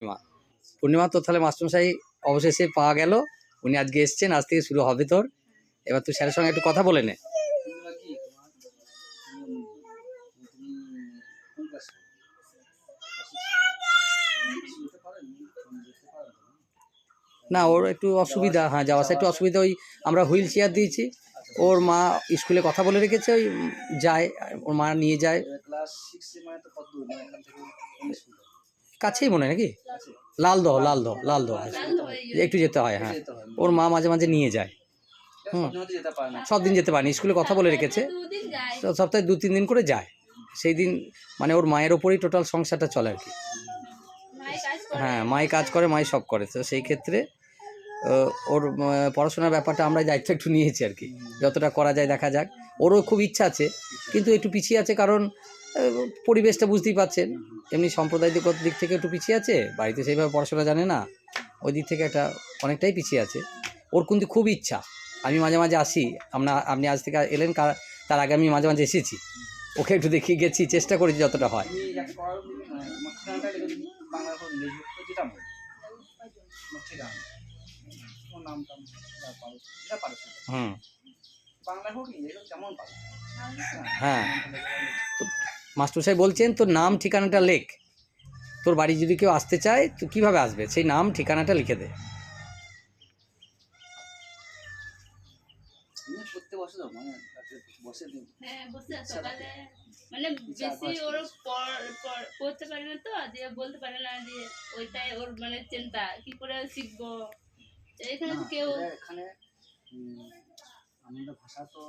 পূর্ণিমা পূর্ণিমা তো তাহলে মাস্টারমশাই অবশেষে পাওয়া গেল। উনি আজকে এসছেন, আজ থেকে শুরু হবে তোর। এবার তুই স্যারের সঙ্গে একটু কথা বলে নে। না, ওর একটু অসুবিধা, হ্যাঁ যাওয়া আসা একটু অসুবিধা। ওই আমরা হুইল চেয়ার দিয়েছি, ওর মা স্কুলে কথা বলে রেখেছে, ওই যায়, ওর মা নিয়ে যায়। কাছেই মনে হয় নাকি, লালদহ একটু যেতে হয়। হ্যাঁ, ওর মা মাঝে মাঝে নিয়ে যায়। সব দিন যেতে পারেনি, স্কুলে কথা বলে রেখেছে, সপ্তাহে 2-3 দিন করে যায়। সেই দিন মানে ওর মায়ের ওপরেই টোটাল সংসারটা চলে আর কি। হ্যাঁ, মাই কাজ করে, মাই সব করে। তো সেই ক্ষেত্রে ওর পড়াশোনার ব্যাপারটা আমরা দায়িত্ব একটু নিয়েছি আর কি, যতটা করা যায় দেখা যাক। ওরও খুব ইচ্ছা আছে, কিন্তু একটু পিছিয়ে আছে, কারণ পরিবেশটা বুঝতেই পারছেন, এমনি সম্প্রদায়গত দিক থেকে একটু পিছিয়ে আছে, বাড়িতে সেইভাবে পড়াশোনা জানে না, ওই দিক থেকে একটা অনেকটাই পিছিয়ে আছে। ওর কিন্তু খুব ইচ্ছা। আমি মাঝে মাঝে আসি, আপনি আজ থেকে এলেন, তার আগে আমি মাঝে মাঝে এসেছি, ওকে একটু দেখিয়ে গেছি, চেষ্টা করেছি যতটা হয়। হুম, হ্যাঁ, তো মাস্টারমশাই বলছেন তোর নাম ঠিকানাটা লেখ, তোর বাড়ি যদি কেউ আসতে চায় তো কীভাবে আসবে, সেই নাম ঠিকানাটা লিখে দে। মানে বেশি ওর পড়তে পারে না, তো দিয়ে বলতে পারে না, যে ওইটাই ওর মানে চিন্তা কি করে শিখবো। এখানে কেউ এখানে আমাদের ভাষা তো